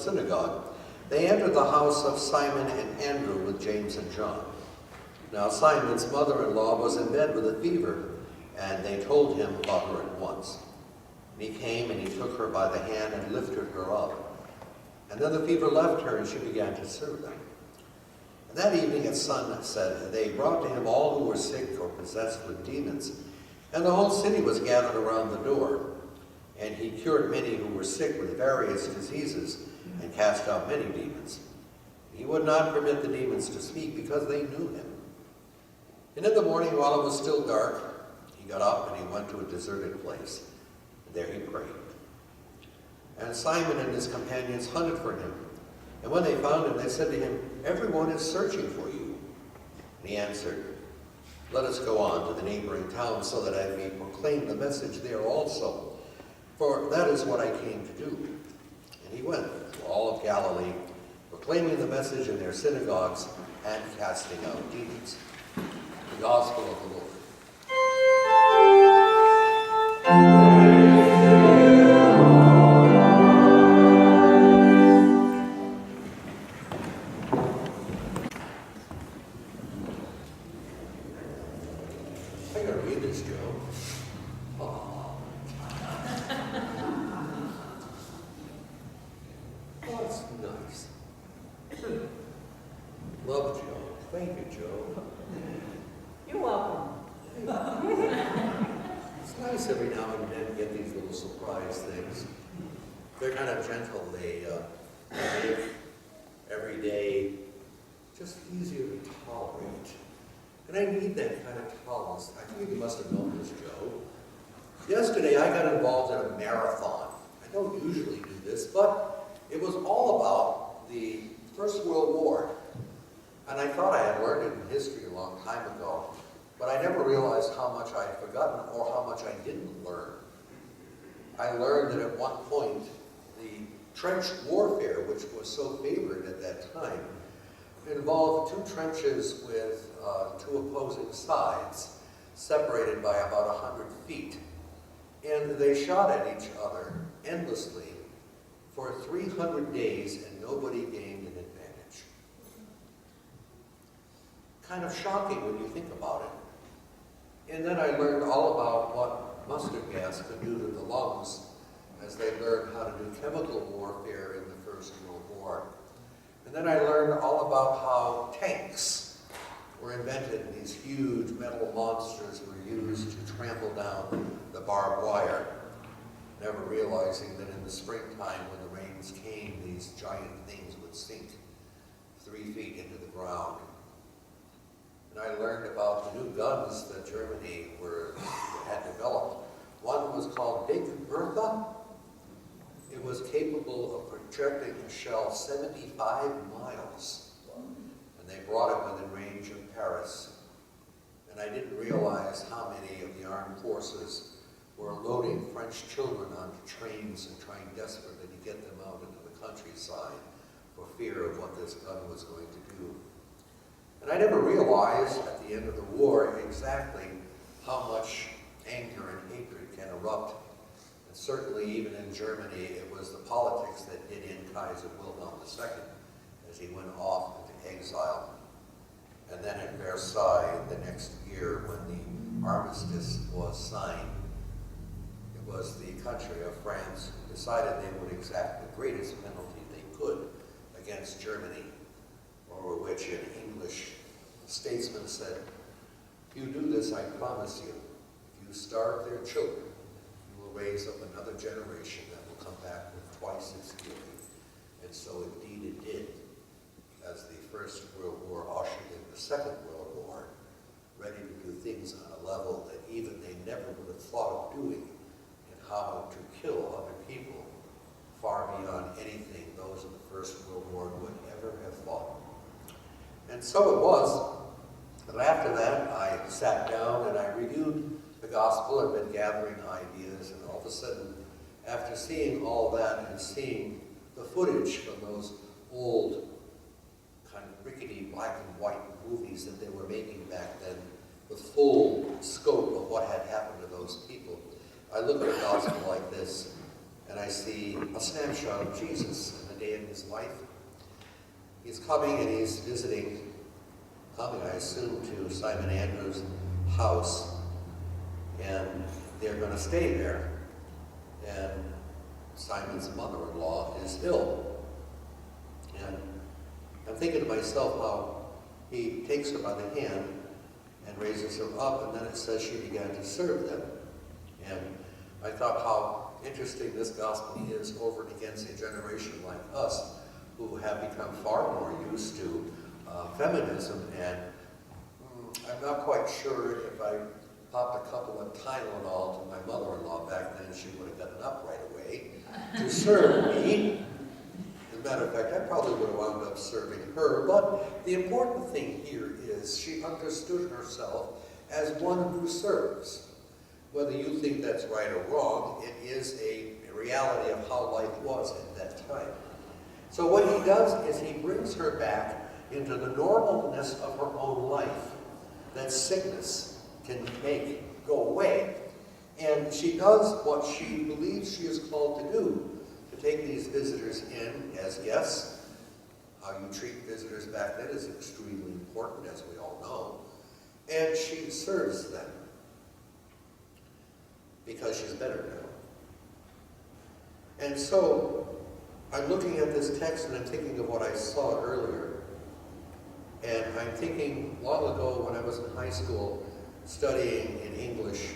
synagogue, they entered the house of Simon and Andrew with James and John. Now Simon's mother-in-law was in bed with a fever, and they told him about her at once. And he came and he took her by the hand and lifted her up. And then the fever left her, and she began to serve them. And that evening at sunset, they brought to him all who were sick or possessed with demons, and the whole city was gathered around the door. And he cured many who were sick with various diseases, and cast out many demons. He would not permit the demons to speak, because they knew him. And in the morning, while it was still dark, he got up and he went to a deserted place. And there he prayed. And Simon and his companions hunted for him. And when they found him, they said to him, "Everyone is searching for you." And he answered, "Let us go on to the neighboring towns, so that I may proclaim the message there also. For that is what I came to do." And he went to all of Galilee, proclaiming the message in their synagogues and casting out demons. The Gospel of the Lord. I gotta read this, Joe. Oh. Oh, that's nice. Love Joe. Thank you, Joe. You're welcome. It's nice every now and then to get these little surprise things. They're kind of gentle. They make every day just easier to tolerate. And I need that kind of tolerance. I think you must have known this, Joe. Yesterday I got involved in a marathon. I don't usually do this, but it was all about the First World War. And I thought I had learned it in history a long time ago, but I never realized how much I had forgotten or how much I didn't learn. I learned that at one point, the trench warfare, which was so favored at that time, involved two trenches with two opposing sides, separated by about 100 feet. And they shot at each other endlessly for 300 days, and nobody gained an advantage. Kind of shocking when you think about it. And then I learned all about what mustard gas could do to the lungs as they learned how to do chemical warfare in the First World War. And then I learned all about how tanks were invented. These huge metal monsters were used to trample down the barbed wire, never realizing that in the springtime when the rains came, these giant things would sink 3 feet into the ground. And I learned about the new guns that Germany had developed. One was called Big Bertha. It was capable of projecting a shell 75 miles. And they brought it within range of Paris. And I didn't realize how many of the armed forces were loading French children onto trains and trying desperately to get them out into the countryside for fear of what this gun was going to do. And I never realized at the end of the war exactly how much anger and hatred can erupt. And certainly even in Germany, it was the politics that did in Kaiser Wilhelm II as he went off into exile. And then at Versailles the next year when the armistice was signed, it was the country of France who decided they would exact the greatest penalty they could against Germany, over which an English statesman said, "If you do this, I promise you, if you starve their children, you will raise up another generation that will come back with twice its fury." And so indeed it did, as the First World War ushered in the Second World War, ready to do things on a level that even they never would have thought of doing, and how to kill other people far beyond anything those in the First World War would ever have thought. And so it was that after that I sat down and I reviewed the gospel and been gathering ideas, and all of a sudden, after seeing all that and seeing the footage from those old kind of rickety black and white movies that they were making back then, with full scope of what had happened to those people, I look at a gospel like this and and I see a snapshot of Jesus in the day in his life. He's coming and he's coming, I assume, to Simon Andrew's house, and they're going to stay there. And Simon's mother-in-law is ill. And I'm thinking to myself how he takes her by the hand and raises her up, and then it says she began to serve them. And I thought how interesting this gospel is over and against a generation like us who have become far more used to feminism. And I'm not quite sure if I popped a couple of Tylenol to my mother-in-law back then, she would have gotten up right away to serve me. As a matter of fact, I probably would have wound up serving her. But the important thing here is she understood herself as one who serves. Whether you think that's right or wrong, it is a reality of how life was at that time. So what he does is he brings her back into the normalness of her own life, that sickness can make go away. And she does what she believes she is called to do, to take these visitors in as guests. How you treat visitors back then is extremely important, as we all know. And she serves them, because she's better now. And so, I'm looking at this text and I'm thinking of what I saw earlier. And I'm thinking, long ago when I was in high school studying in English,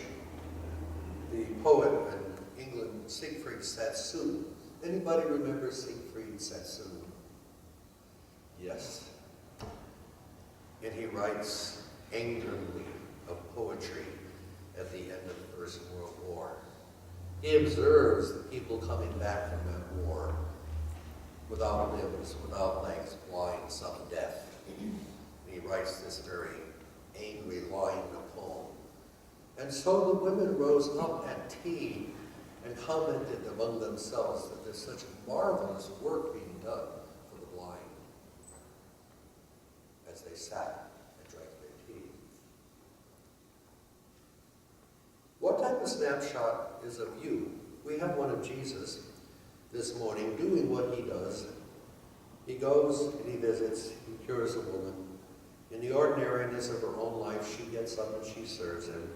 the poet in England, Siegfried Sassoon. Anybody remember Siegfried Sassoon? Yes. And he writes angrily of poetry at the end of the First World War. He observes the people coming back from that war without limbs, without legs, blind, some deaf. And he writes this very angry line in a poem. And so the women rose up at tea and commented among themselves that there's such marvelous work being done for the blind, as they sat and drank their tea. What type of snapshot is of you? We have one of Jesus this morning doing what he does. He goes and he visits, he cures a woman. In the ordinariness of her own life, she gets up and she serves him.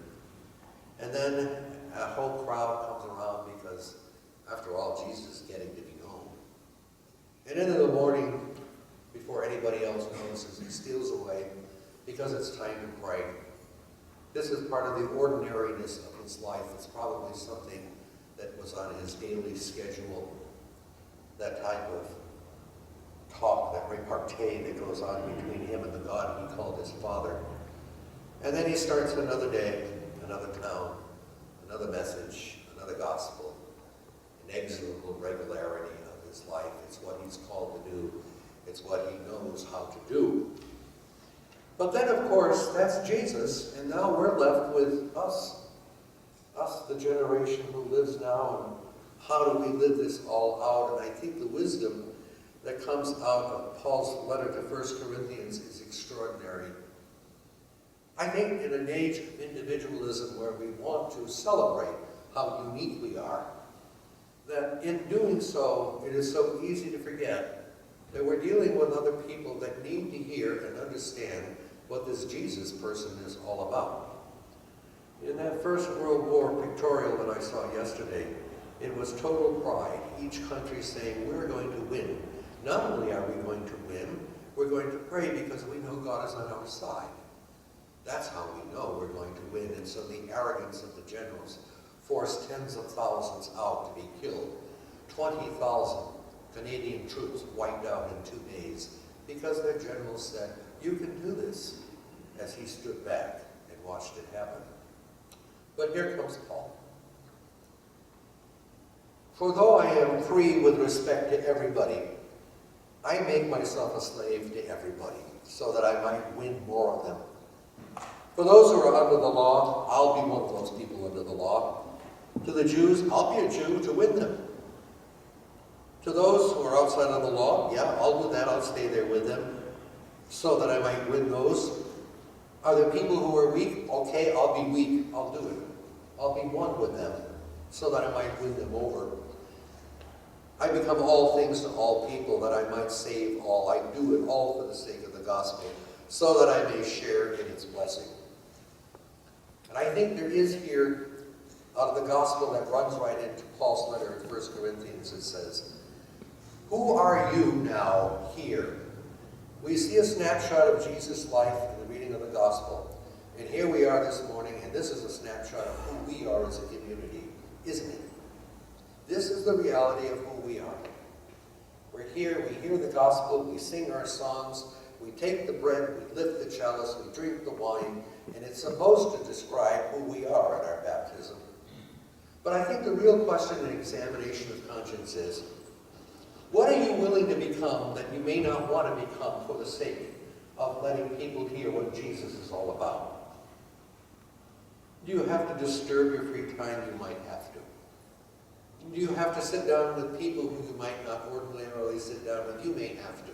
And then a whole crowd comes around because, after all, Jesus is getting to be known. And then in the morning, before anybody else notices, he steals away because it's time to pray. This is part of the ordinariness of his life. It's probably something that was on his daily schedule, that type of talk, that repartee that goes on between him and the God he called his Father. And then he starts another day, another town, another message, another gospel, inexorable regularity of his life. It's what he's called to do. It's what he knows how to do. But then, of course, that's Jesus, and now we're left with us, the generation who lives now, and how do we live this all out? And I think the wisdom that comes out of Paul's letter to 1 Corinthians is extraordinary. I think in an age of individualism where we want to celebrate how unique we are, that in doing so, it is so easy to forget that we're dealing with other people that need to hear and understand what this Jesus person is all about. In that First World War pictorial that I saw yesterday, it was total pride. Each country saying, we're going to win. Not only are we going to win, we're going to pray because we know God is on our side. That's how we know we're going to win. And so the arrogance of the generals forced tens of thousands out to be killed. 20,000 Canadian troops wiped out in 2 days because their generals said, you can do this, as he stood back and watched it happen. But here comes Paul. For though I am free with respect to everybody, I make myself a slave to everybody, so that I might win more of them. For those who are under the law, I'll be one of those people under the law. To the Jews, I'll be a Jew to win them. To those who are outside of the law, yeah, I'll do that, I'll stay there with them, so that I might win those. Are there people who are weak? Okay, I'll be weak, I'll do it. I'll be one with them, so that I might win them over. I become all things to all people, that I might save all. I do it all for the sake of the gospel, so that I may share in its blessing. And I think there is here, out of the gospel, that runs right into Paul's letter in 1 Corinthians. It says, "Who are you now here?" We see a snapshot of Jesus' life in the reading of the gospel. And here we are this morning, and this is a snapshot of who we are as a community, isn't it? This is the reality of who we are. We're here, we hear the gospel, we sing our songs, we take the bread, we lift the chalice, we drink the wine, and it's supposed to describe who we are at our baptism. But I think the real question and examination of conscience is, what are you willing to become that you may not want to become for the sake of letting people hear what Jesus is all about? Do you have to disturb your free time? You might have to. Do you have to sit down with people who you might not ordinarily sit down with? You may have to.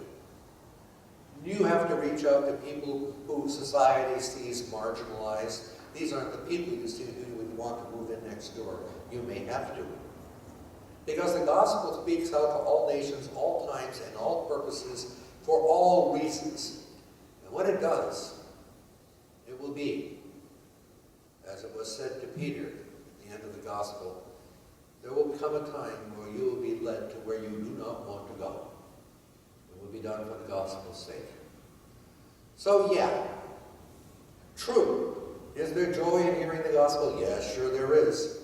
Do you have to reach out to people who society sees marginalized? These aren't the people you see who you would want to move in next door. You may have to. Because the gospel speaks out to all nations, all times, and all purposes, for all reasons. And when it does, it will be, as it was said to Peter at the end of the gospel, there will come a time where you will be led to where you do not want to go. It will be done for the gospel's sake. So yeah, true. Is there joy in hearing the gospel? Yes, sure there is.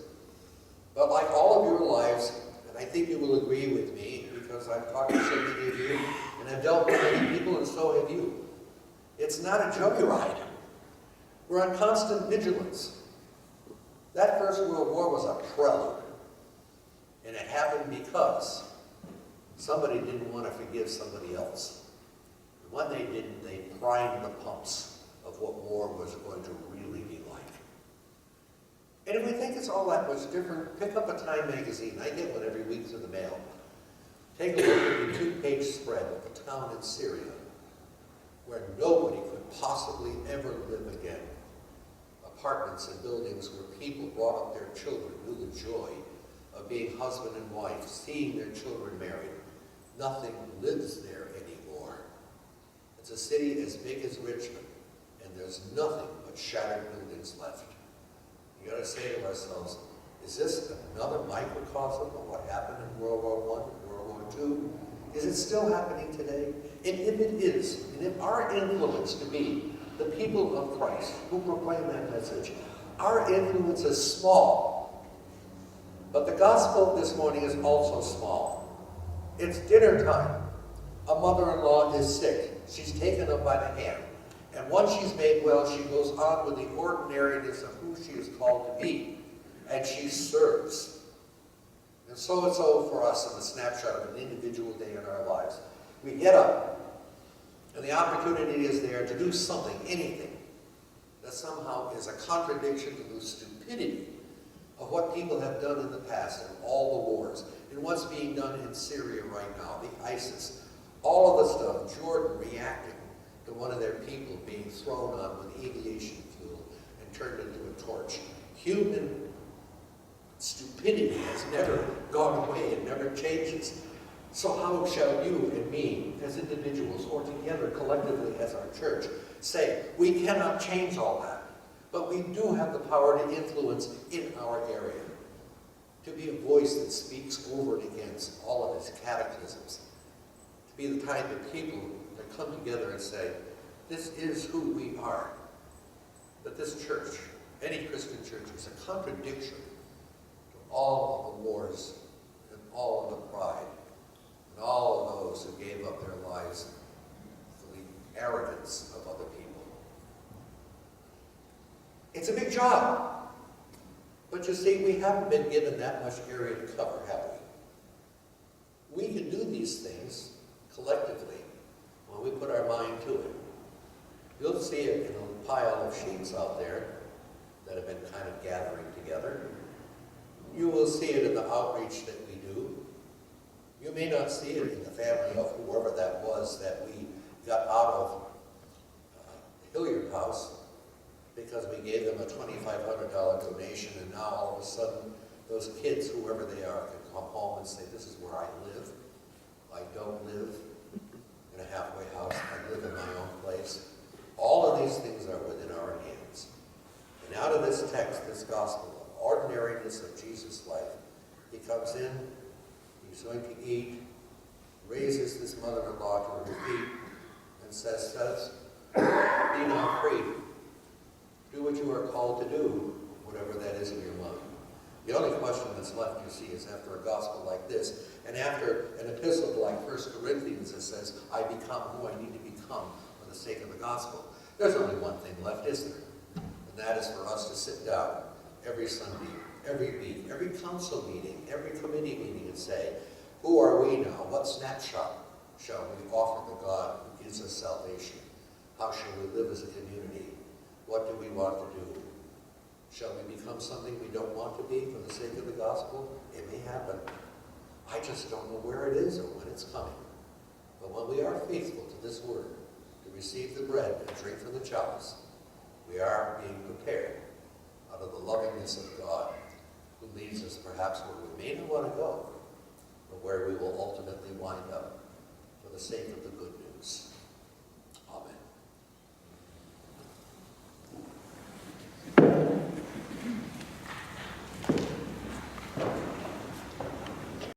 But like all of your lives, and I think you will agree with me, because I've talked to so many of you, and I've dealt with many people, and so have you. It's not a joyride. We're on constant vigilance. That First World War was a prelude. And it happened because somebody didn't want to forgive somebody else. And when they didn't, they primed the pumps of what war was going to really be like. And if we think it's all that much different, pick up a Time magazine. I get one every week through the mail. Take a look at the 2-page spread of the town in Syria where nobody could possibly ever live again. Apartments and buildings where people brought up their children, knew the joy of being husband and wife, seeing their children married. Nothing lives there anymore. It's a city as big as Richmond, and there's nothing but shattered buildings left. You got to say to ourselves, is this another microcosm of what happened in World War I, World War II? Is it still happening today? And if it is, and if our influence to be the people of Christ who proclaim that message, our influence is small. But the gospel this morning is also small. It's dinner time. A mother-in-law is sick. She's taken up by the hand. And once she's made well, she goes on with the ordinariness of who she is called to be. And she serves. And so it's so for us in the snapshot of an individual day in our lives. We get up, and the opportunity is there to do something, anything, that somehow is a contradiction to the stupidity of what people have done in the past and all the wars, and what's being done in Syria right now, the ISIS, all of the stuff, Jordan reacting to one of their people being thrown on with aviation fuel and turned into a torch. Human stupidity has never gone away, it never changes. So how shall you and me, as individuals, or together collectively as our church, say, we cannot change all that, but we do have the power to influence in our area, to be a voice that speaks over and against all of its cataclysms, to be the kind of people that come together and say, this is who we are, that this church, any Christian church, is a contradiction to all of the wars and all of the pride and all of those who gave up their lives for the arrogance of other people. It's a big job. But you see, we haven't been given that much area to cover, have we? We can do these things collectively when we put our mind to it. You'll see it in a pile of sheets out there that have been kind of gathering together. You will see it in the outreach that we do. You may not see it in the family of whoever that was that we got out of Hilliard House because we gave them a $2,500 donation, and now all of a sudden those kids, whoever they are, can come home and say, this is where I live. I don't live in a halfway house. I live in my own place. All of these things are within our hands. And out of this text, this gospel, of ordinariness of Jesus' life, he comes in, he's going to eat, raises this mother-in-law to her feet, and says, be now free. Do what you are called to do, whatever that is in your mind. The only question that's left, you see, is after a gospel like this, and after an epistle like 1 Corinthians that says, I become who I need to become for the sake of the gospel. There's only one thing left, is there? And that is for us to sit down every Sunday, every week, every council meeting, every committee meeting, and say, who are we now? What snapshot shall we offer to God who gives us salvation? How shall we live as a community? What do we want to do? Shall we become something we don't want to be for the sake of the gospel? It may happen. I just don't know where it is or when it's coming. But when we are faithful to this word, to receive the bread and drink from the chalice, we are being prepared out of the lovingness of God, who leads us perhaps where we may not want to go, but where we will ultimately wind up for the sake of the good news.